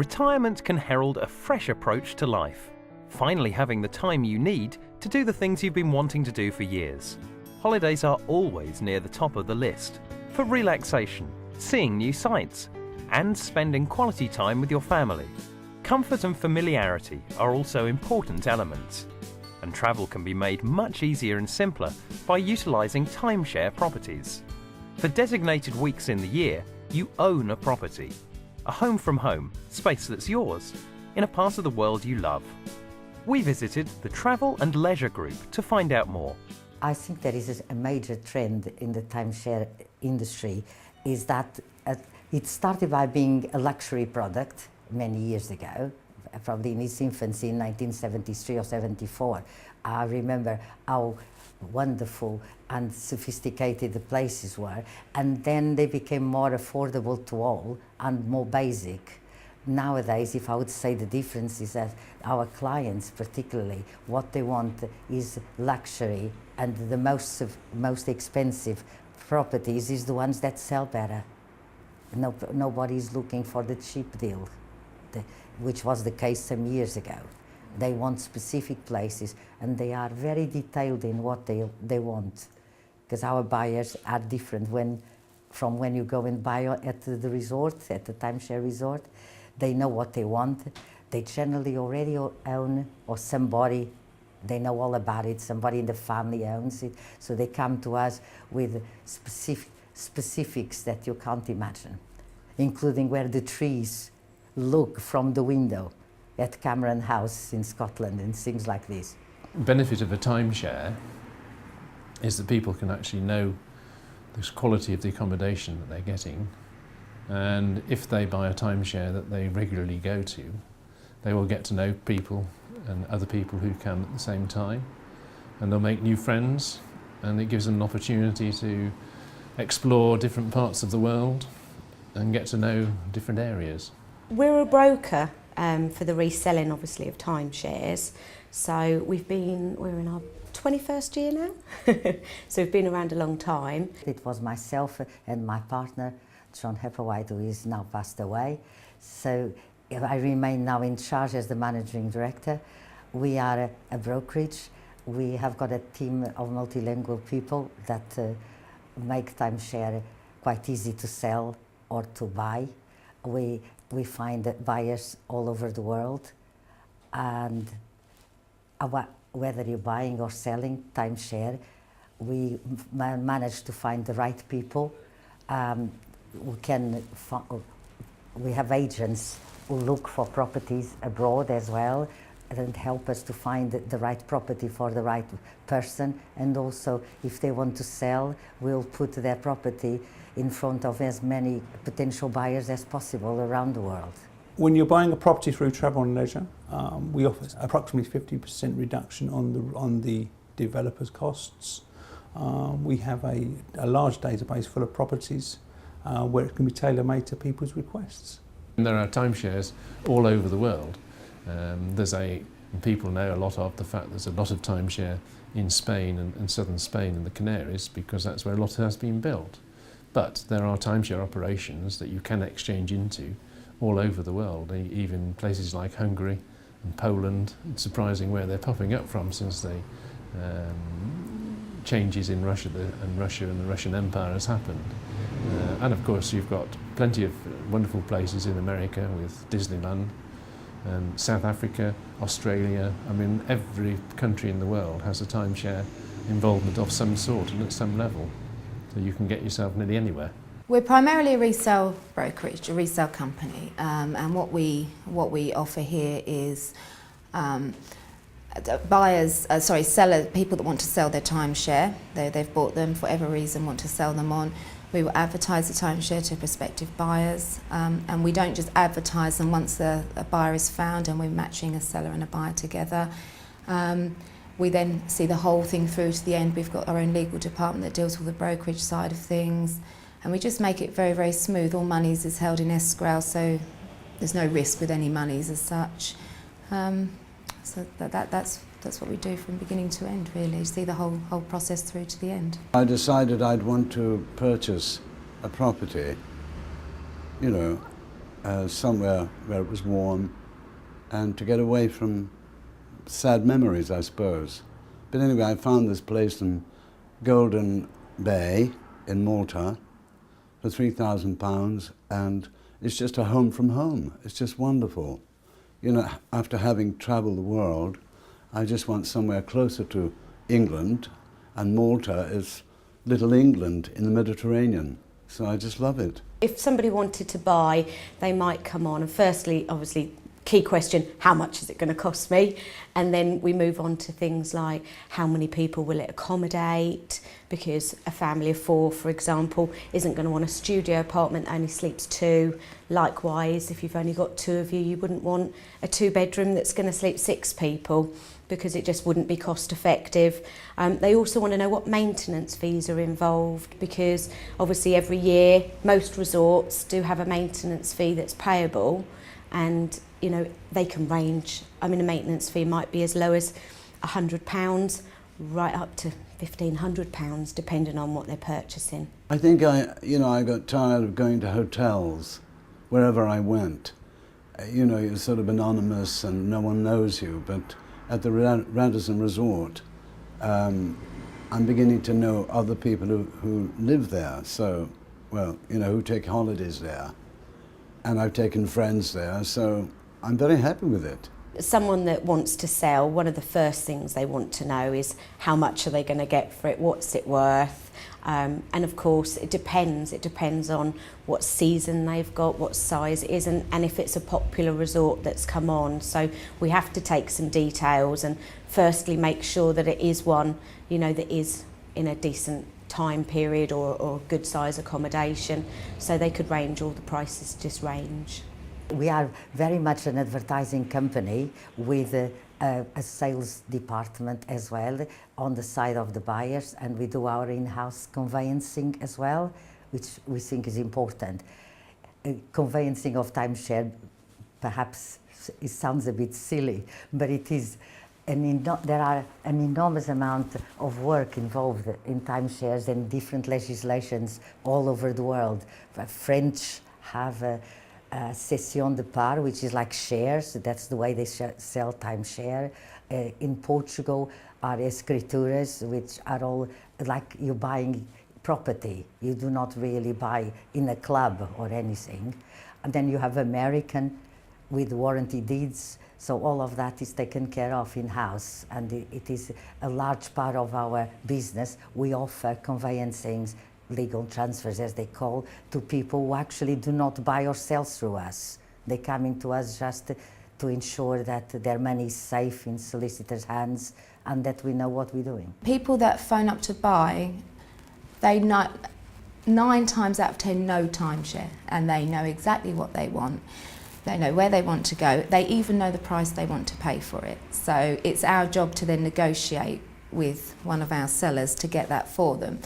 Retirement can herald a fresh approach to life, finally having the time you need to do the things you've been wanting to do for years. Holidays are always near the top of the list, for relaxation, seeing new sights, and spending quality time with your family. Comfort and familiarity are also important elements, and travel can be made much easier and simpler by utilising timeshare properties. For designated weeks in the year, you own a property, a home from home, space that's yours, in a part of the world you love. We visited the Travel and Leisure Group to find out more. I think there is a major trend in the timeshare industry is that it started by being a luxury product many years ago, probably in its infancy in 1973 or 74. I remember how wonderful and sophisticated the places were, and then they became more affordable to all and more basic. Nowadays, if I would say the difference is that our clients particularly, what they want is luxury, and the most expensive properties is the ones that sell better. Nobody's looking for the cheap deal, which was the case some years ago. They want specific places, and they are very detailed in what they want, because our buyers are different from when you go and buy at the resort, at the timeshare resort. They know what they want. They generally already own, or somebody, they know all about it, somebody in the family owns it, so they come to us with specifics that you can't imagine, including where the trees look from the window at Cameron House in Scotland and things like this. The benefit of a timeshare is that people can actually know the quality of the accommodation that they're getting, and if they buy a timeshare that they regularly go to, they will get to know people and other people who come at the same time, and they'll make new friends, and it gives them an opportunity to explore different parts of the world and get to know different areas. We're a broker for the reselling, obviously, of timeshares. So we're in our 21st year now, so we've been around a long time. It was myself and my partner, John Hepperwhite, who is now passed away. So I remain now in charge as the managing director. We are a brokerage. We have got a team of multilingual people that make timeshare quite easy to sell or to buy. We find buyers all over the world, and whether you're buying or selling timeshare, we manage to find the right people. We have agents who look for properties abroad as well and help us to find the right property for the right person, and also if they want to sell, we'll put their property in front of as many potential buyers as possible around the world. When you're buying a property through Travel and Leisure, we offer approximately 50% reduction on the developer's costs. We have a large database full of properties where it can be tailor-made to people's requests. There are timeshares all over the world. People know a lot of the fact there's a lot of timeshare in Spain and southern Spain and the Canaries, because that's where a lot has been built. But there are timeshare operations that you can exchange into all over the world, even places like Hungary and Poland. It's surprising where they're popping up from since the changes in Russia and the Russian Empire has happened. And of course you've got plenty of wonderful places in America with Disneyland, and South Africa, Australia. I mean, every country in the world has a timeshare involvement of some sort and at some level. So you can get yourself nearly anywhere. We're primarily a resale brokerage, a resale company, and what we offer here is sellers, people that want to sell their timeshare. They've bought them for whatever reason, want to sell them on. We will advertise the timeshare to prospective buyers, and we don't just advertise them once a buyer is found and we're matching a seller and a buyer together. We then see the whole thing through to the end. We've got our own legal department that deals with the brokerage side of things, and we just make it very, very smooth. All monies is held in escrow, so there's no risk with any monies as such. So that's what we do from beginning to end, really, see the whole process through to the end. I decided I'd want to purchase a property, somewhere where it was warm, and to get away from sad memories, I suppose. But anyway, I found this place in Golden Bay in Malta for £3,000, and it's just a home from home. It's just wonderful. You know, after having travelled the world, I just want somewhere closer to England, and Malta is Little England in the Mediterranean, so I just love it. If somebody wanted to buy, they might come on, and firstly, obviously, key question, how much is it going to cost me? And then we move on to things like how many people will it accommodate, because a family of 4, for example, isn't going to want a studio apartment that only sleeps 2. Likewise, if you've only got 2 of you, you wouldn't want a 2-bedroom that's going to sleep 6 people, because it just wouldn't be cost effective. They also want to know what maintenance fees are involved, because obviously every year most resorts do have a maintenance fee that's payable, and you know, they can range. I mean, a maintenance fee might be as low as £100 right up to £1,500, depending on what they're purchasing. I think I got tired of going to hotels wherever I went. You know, you're sort of anonymous and no one knows you, but at the Radisson Resort, I'm beginning to know other people who live there, so, well, you know, who take holidays there. And I've taken friends there, so I'm very happy with it. Someone that wants to sell, one of the first things they want to know is how much are they going to get for it, what's it worth, and of course it depends on what season they've got, what size it is, and if it's a popular resort that's come on. So we have to take some details and firstly make sure that it is one, you know, that is in a decent time period or good size accommodation, so they could range, all the prices just range. We are very much an advertising company with a sales department as well on the side of the buyers, and we do our in-house conveyancing as well, which we think is important. Conveyancing of timeshare, perhaps it sounds a bit silly, but it is. There are an enormous amount of work involved in timeshares and different legislations all over the world. French have a cession de part, which is like shares. That's the way they sell timeshare. In Portugal are escrituras, which are all like you're buying property. You do not really buy in a club or anything. And then you have American with warranty deeds. So all of that is taken care of in-house, and it is a large part of our business. We offer conveyancing, legal transfers as they call, to people who actually do not buy or sell through us. They come into us just to ensure that their money is safe in solicitors' hands and that we know what we're doing. People that phone up to buy, they know 9 times out of 10 know timeshare, and they know exactly what they want. They know where they want to go. They even know the price they want to pay for it. So it's our job to then negotiate with one of our sellers to get that for them.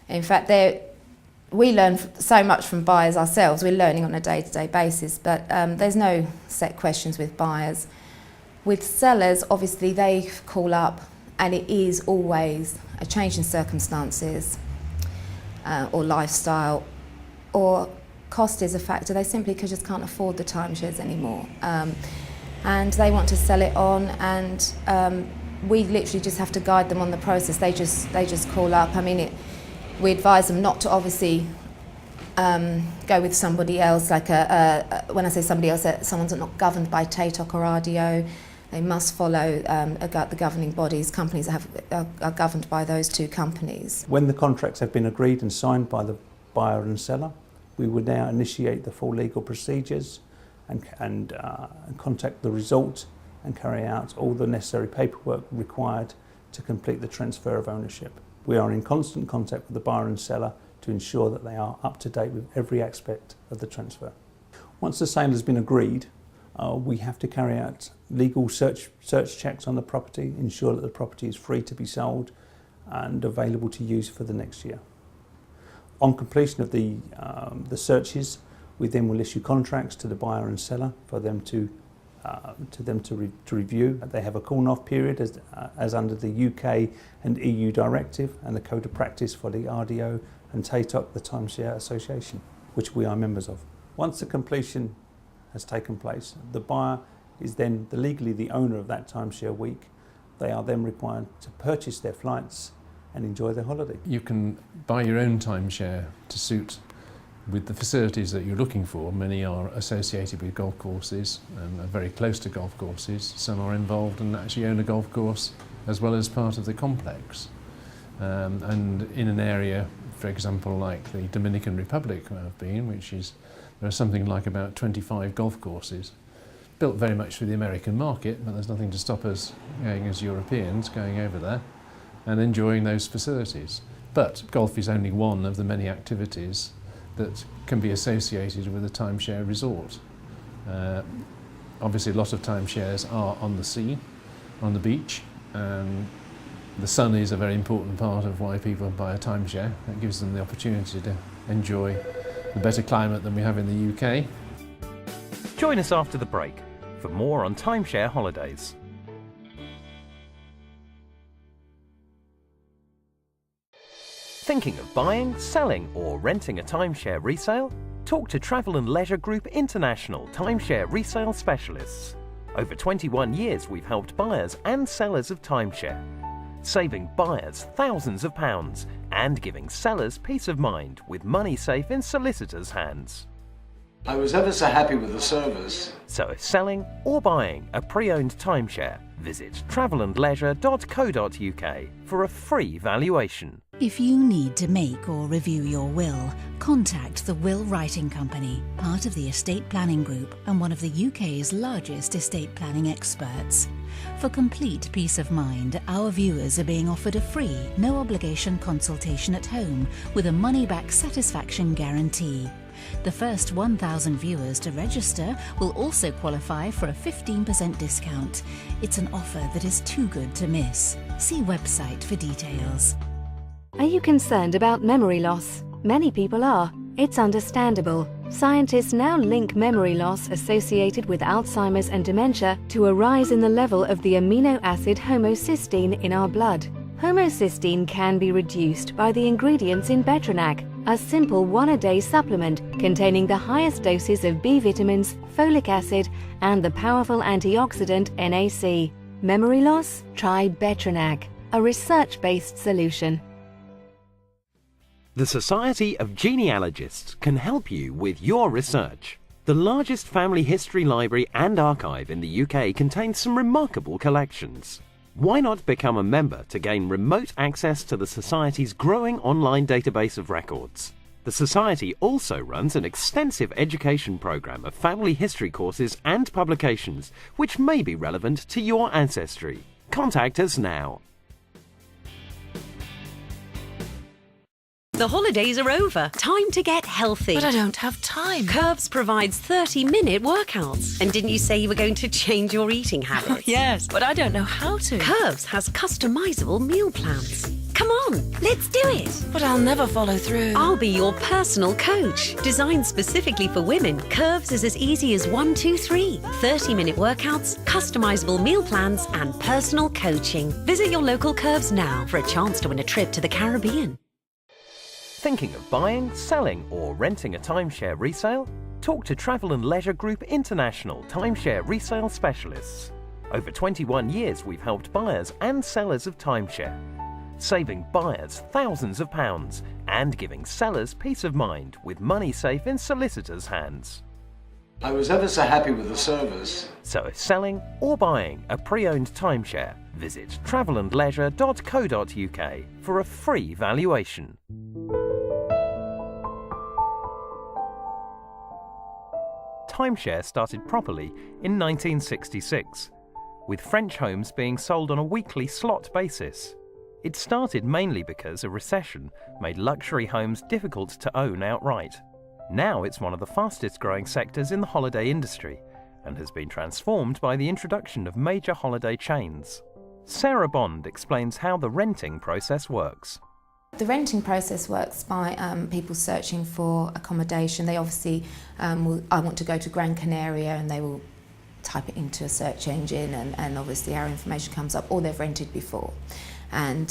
In fact, we learn so much from buyers ourselves. We're learning on a day-to-day basis, but there's no set questions with buyers. With sellers, obviously they call up, and it is always a change in circumstances or lifestyle, or cost is a factor. They simply just can't afford the timeshares anymore, and they want to sell it on, and we literally just have to guide them on the process. They just call up. I mean, we advise them not to obviously go with somebody else. Like when I say somebody else, someone's not governed by TATOC or RDO. They must follow the governing bodies. Companies are governed by those 2 companies. When the contracts have been agreed and signed by the buyer and seller, we would now initiate the full legal procedures and contact the resort and carry out all the necessary paperwork required to complete the transfer of ownership. We are in constant contact with the buyer and seller to ensure that they are up to date with every aspect of the transfer. Once the sale has been agreed, we have to carry out legal search checks on the property, ensure that the property is free to be sold and available to use for the next year. On completion of the searches, we then will issue contracts to the buyer and seller for them to review. They have a cooling-off period as under the UK and EU directive and the code of practice for the RDO and TATOC, the Timeshare Association, which we are members of. Once the completion has taken place. The buyer is then legally the owner of that timeshare week. They are then required to purchase their flights and enjoy their holiday. You can buy your own timeshare to suit with the facilities that you're looking for. Many are associated with golf courses and are very close to golf courses. Some are involved and actually own a golf course as well as part of the complex. And in an area, for example, like the Dominican Republic where I've been, there are something like about 25 golf courses, built very much for the American market, but there's nothing to stop us going as Europeans going over there and enjoying those facilities. But golf is only one of the many activities that can be associated with a timeshare resort. Obviously a lot of timeshares are on the sea, on the beach, and the sun is a very important part of why people buy a timeshare. It gives them the opportunity to enjoy the better climate than we have in the UK. Join us after the break for more on timeshare holidays. Thinking of buying, selling or renting a timeshare resale? Talk to Travel and Leisure Group International Timeshare Resale Specialists. Over 21 years we've helped buyers and sellers of timeshare, saving buyers thousands of pounds and giving sellers peace of mind with money safe in solicitors' hands. I was ever so happy with the service. So if selling or buying a pre-owned timeshare, visit travelandleisure.co.uk for a free valuation. If you need to make or review your will, contact the Will Writing Company, part of the Estate Planning Group and one of the UK's largest estate planning experts. For complete peace of mind, our viewers are being offered a free, no-obligation consultation at home with a money-back satisfaction guarantee. The first 1,000 viewers to register will also qualify for a 15% discount. It's an offer that is too good to miss. See website for details. Are you concerned about memory loss? Many people are. It's understandable. Scientists now link memory loss associated with Alzheimer's and dementia to a rise in the level of the amino acid homocysteine in our blood. Homocysteine can be reduced by the ingredients in Betronac, a simple one-a-day supplement containing the highest doses of B vitamins, folic acid, and the powerful antioxidant NAC. Memory loss? Try Betronac, a research-based solution. The Society of Genealogists can help you with your research. The largest family history library and archive in the UK contains some remarkable collections. Why not become a member to gain remote access to the Society's growing online database of records? The Society also runs an extensive education programme of family history courses and publications which may be relevant to your ancestry. Contact us now. The holidays are over. Time to get healthy. But I don't have time. Curves provides 30-minute workouts. And didn't you say you were going to change your eating habits? Yes, but I don't know how to. Curves has customizable meal plans. Come on, let's do it. But I'll never follow through. I'll be your personal coach. Designed specifically for women, Curves is as easy as 1, 2, 3. 30-minute workouts, customizable meal plans, and personal coaching. Visit your local Curves now for a chance to win a trip to the Caribbean. Thinking of buying, selling or renting a timeshare resale? Talk to Travel and Leisure Group International Timeshare Resale Specialists. Over 21 years we've helped buyers and sellers of timeshare, saving buyers thousands of pounds and giving sellers peace of mind with money safe in solicitors' hands. I was ever so happy with the service. So if selling or buying a pre-owned timeshare, visit travelandleisure.co.uk for a free valuation. Timeshare started properly in 1966, with French homes being sold on a weekly slot basis. It started mainly because a recession made luxury homes difficult to own outright. Now it's one of the fastest growing sectors in the holiday industry and has been transformed by the introduction of major holiday chains. Sarah Bond explains how the renting process works. The renting process works by people searching for accommodation. They obviously, I want to go to Gran Canaria, and they will type it into a search engine, and obviously our information comes up, or they've rented before. And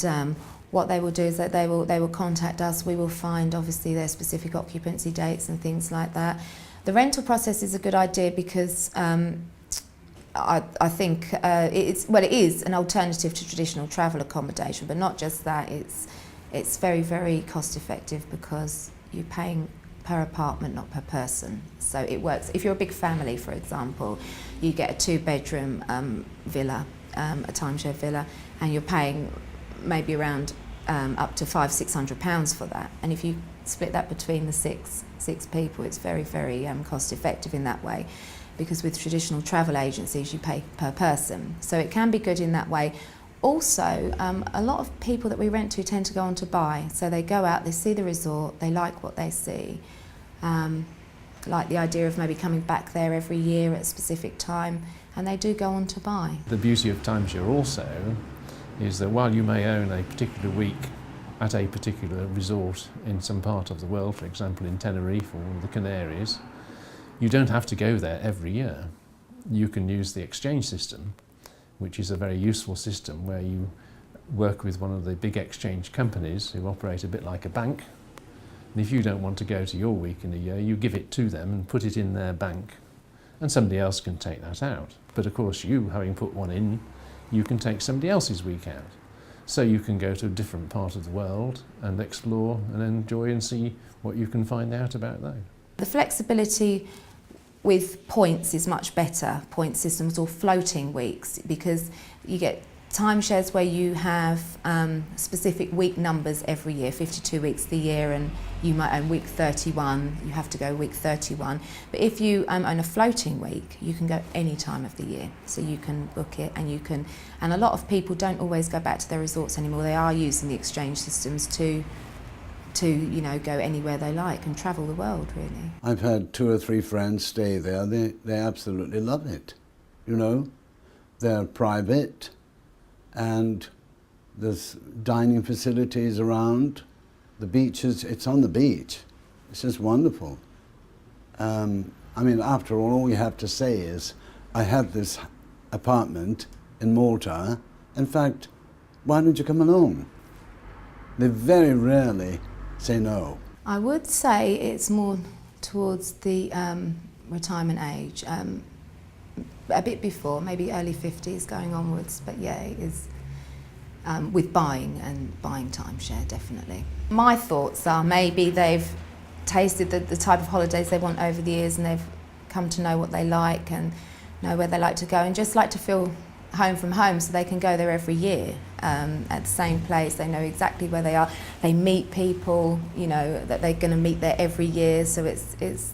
what they will do is that they will contact us. We will find obviously their specific occupancy dates and things like that. The rental process is a good idea because I think it is an alternative to traditional travel accommodation, but not just that. It's very, very cost effective because you're paying per apartment, not per person. So it works. If you're a big family, for example, you get a 2-bedroom villa, a timeshare villa, and you're paying maybe around up to £500–600 for that. And if you split that between the six people, it's very, very cost effective in that way. Because with traditional travel agencies, you pay per person. So it can be good in that way. Also, a lot of people that we rent to tend to go on to buy. So they go out, they see the resort, they like what they see. Like the idea of maybe coming back there every year at a specific time, and they do go on to buy. The beauty of timeshare also is that while you may own a particular week at a particular resort in some part of the world, for example in Tenerife or the Canaries, you don't have to go there every year. You can use the exchange system, which is a very useful system where you work with one of the big exchange companies who operate a bit like a bank. And if you don't want to go to your week in a year, you give it to them and put it in their bank, and somebody else can take that out. But of course you, having put one in, you can take somebody else's week out. So you can go to a different part of the world and explore and enjoy and see what you can find out about that. The flexibility with points is much better, point systems or floating weeks, because you get timeshares where you have specific week numbers every year, 52 weeks the year, and you might own week 31, you have to go week 31. But if you own a floating week, you can go any time of the year. So you can book it, and and a lot of people don't always go back to their resorts anymore. They are using the exchange systems to go anywhere they like and travel the world, really. I've had 2 or 3 friends stay there. They absolutely love it. They're private, and there's dining facilities around. The beaches, it's on the beach. It's just wonderful. After all you have to say is, I had this apartment in Malta. In fact, why don't you come along? They very rarely say no. I would say it's more towards the retirement age, a bit before, maybe early 50s going onwards, but yeah, it is with buying timeshare, definitely. My thoughts are maybe they've tasted the type of holidays they want over the years, and they've come to know what they like and know where they like to go, and just like to feel home from home, so they can go there every year at the same place. They know exactly where they are. They meet people, that they're going to meet there every year. So it's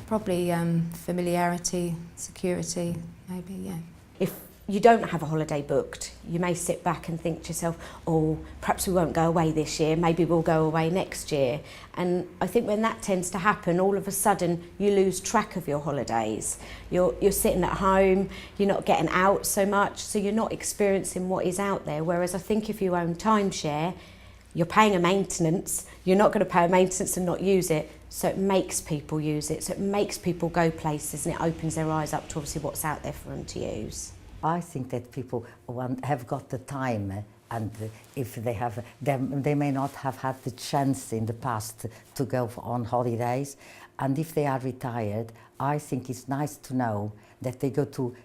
probably familiarity, security, maybe, yeah. If you don't have a holiday booked, you may sit back and think to yourself, oh, perhaps we won't go away this year, maybe we'll go away next year. And I think when that tends to happen, all of a sudden you lose track of your holidays. You're sitting at home, you're not getting out so much, so you're not experiencing what is out there. Whereas I think if you own timeshare, you're paying a maintenance, you're not going to pay a maintenance and not use it, so it makes people use it, so it makes people go places, and it opens their eyes up to obviously what's out there for them to use. I think that people have got the time, and if they have, they may not have had the chance in the past to go on holidays. And if they are retired, I think it's nice to know that they go to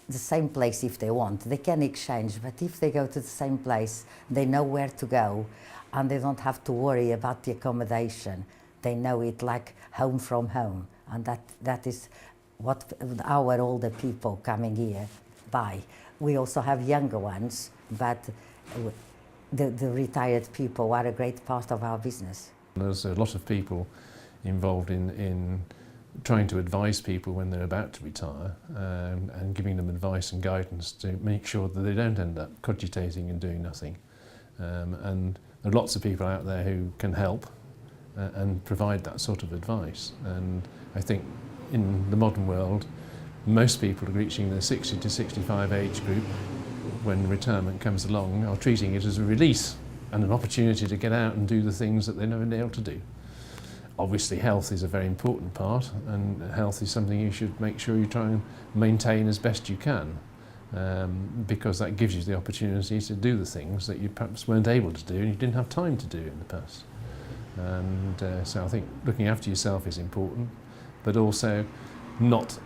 the same place if they want. They can exchange, but if they go to the same place, they know where to go, and they don't have to worry about the accommodation. They know it like home from home, and that is what our older people coming here buy. We also have younger ones, but the retired people are a great part of our business. There's a lot of people involved in trying to advise people when they're about to retire, and giving them advice and guidance to make sure that they don't end up cogitating and doing nothing. And there are lots of people out there who can help and provide that sort of advice. And I think in the modern world, most people reaching the 60 to 65 age group, when retirement comes along, are treating it as a release and an opportunity to get out and do the things that they've never been able to do. Obviously health is a very important part, and health is something you should make sure you try and maintain as best you can, because that gives you the opportunity to do the things that you perhaps weren't able to do and you didn't have time to do in the past. And so I think looking after yourself is important, but also not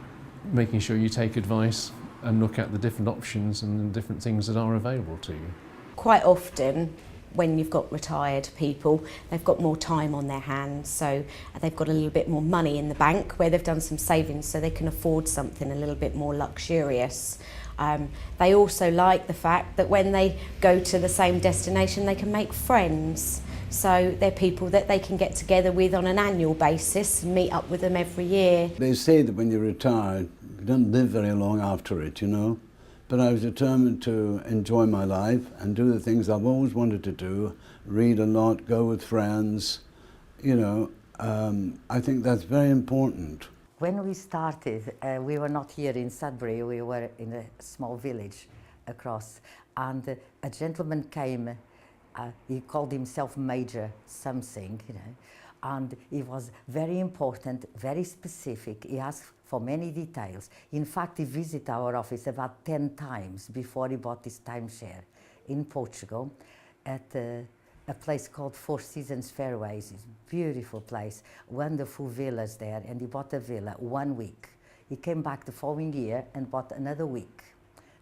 making sure you take advice and look at the different options and the different things that are available to you. Quite often, when you've got retired people, they've got more time on their hands, so they've got a little bit more money in the bank where they've done some savings so they can afford something a little bit more luxurious. They also like the fact that when they go to the same destination they can make friends. So they're people that they can get together with on an annual basis and meet up with them every year. They say that when you retire, you don't live very long after it, you know. But I was determined to enjoy my life and do the things I've always wanted to do, read a lot, go with friends, you know. I think that's very important. When we started, we were not here in Sudbury, we were in a small village across, and a gentleman came, he called himself Major something, you know, and he was very important, very specific. He asked for many details. In fact, he visited our office about 10 times before he bought his timeshare in Portugal at a place called Four Seasons Fairways. It's a beautiful place, wonderful villas there, and he bought a villa 1 week. He came back the following year and bought another week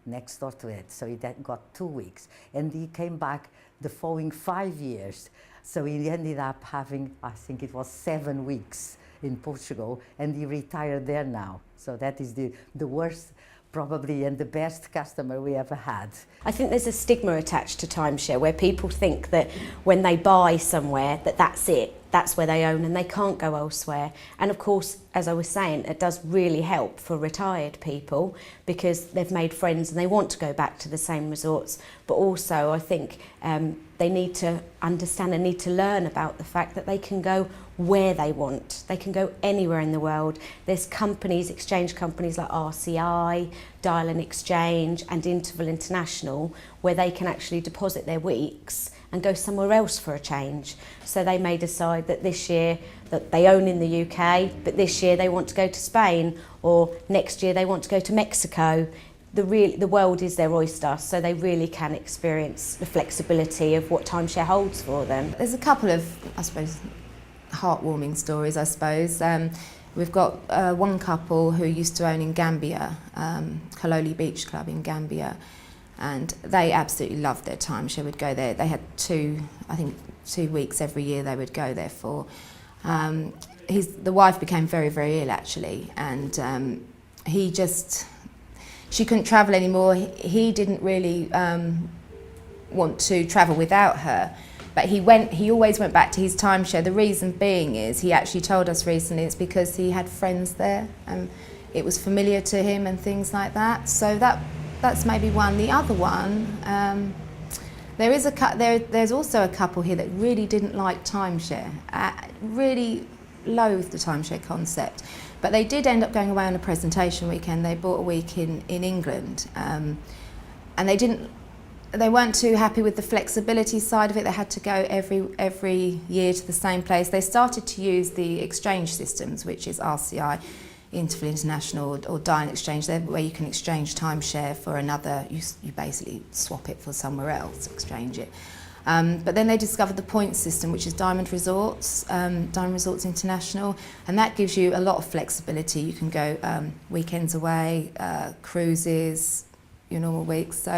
next door to it, so he got 2 weeks. And he came back the following 5 years, so he ended up having, I think it was 7 weeks in Portugal, and he retired there now. So that is the worst probably and the best customer we ever had. I think there's a stigma attached to timeshare where people think that when they buy somewhere that that's it, that's where they own and they can't go elsewhere. And of course, as I was saying, it does really help for retired people because they've made friends and they want to go back to the same resorts. But also I think they need to understand and need to learn about the fact that they can go where they want. They can go anywhere in the world. There's companies, exchange companies like RCI, Dial and Exchange and Interval International where they can actually deposit their weeks and go somewhere else for a change. So they may decide that this year that they own in the UK, but this year they want to go to Spain, or next year they want to go to Mexico. The world is their oyster, so they really can experience the flexibility of what timeshare holds for them. There's a couple of, I suppose, heartwarming stories, I suppose. We've got one couple who used to own in Gambia, Kaloli Beach Club in Gambia, and they absolutely loved their timeshare. Would go there. They had 2 weeks every year they would go there for. The wife became very, very ill actually, and she couldn't travel anymore. He didn't really want to travel without her. But he always went back to his timeshare. The reason being is, he actually told us recently, it's because he had friends there and it was familiar to him and things like that. So that's maybe one. The other one, there's also a couple here that really didn't like timeshare, really loathed the timeshare concept. But they did end up going away on a presentation weekend. They bought a week in England, and they weren't too happy with the flexibility side of it. They had to go every year to the same place. They started to use the exchange systems, which is RCI, Interval International, or Dial Exchange, where you can exchange timeshare for another. You basically swap it for somewhere else, exchange it. But then they discovered the points system, which is Diamond Resorts International, and that gives you a lot of flexibility. You can go weekends away, cruises, your normal weeks.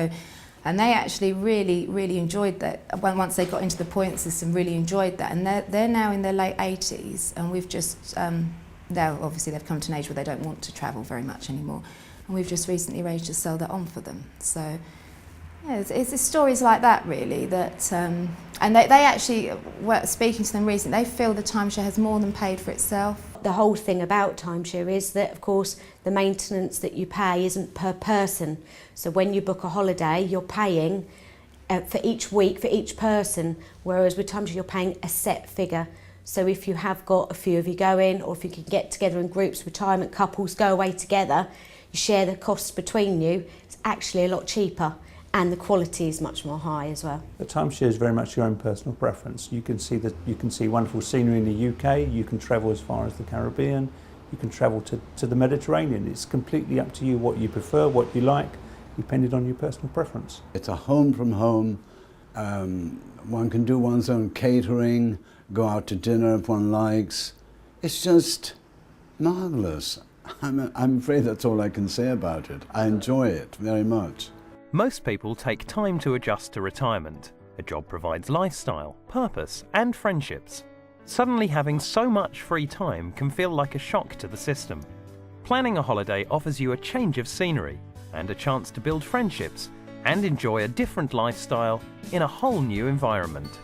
And they actually really, really enjoyed that. Once they got into the point system, really enjoyed that. And they're now in their late 80s, and we've just, obviously they've come to an age where they don't want to travel very much anymore. And we've just recently arranged to sell that on for them. So, yeah, it's stories like that really that, and they actually, speaking to them recently, they feel the timeshare has more than paid for itself. The whole thing about timeshare is that, of course, the maintenance that you pay isn't per person. So when you book a holiday, you're paying for each week, for each person, whereas with timeshare you're paying a set figure. So if you have got a few of you going, or if you can get together in groups, retirement couples go away together, you share the costs between you, it's actually a lot cheaper. And the quality is much more high as well. The timeshare is very much your own personal preference. You can see wonderful scenery in the UK. You can travel as far as the Caribbean. You can travel to the Mediterranean. It's completely up to you what you prefer, what you like, depending on your personal preference. It's a home from home. One can do one's own catering, go out to dinner if one likes. It's just Marvellous. I'm afraid that's all I can say about it. I enjoy it very much. Most people take time to adjust to retirement. A job provides lifestyle, purpose, and friendships. Suddenly having so much free time can feel like a shock to the system. Planning a holiday offers you a change of scenery and a chance to build friendships and enjoy a different lifestyle in a whole new environment.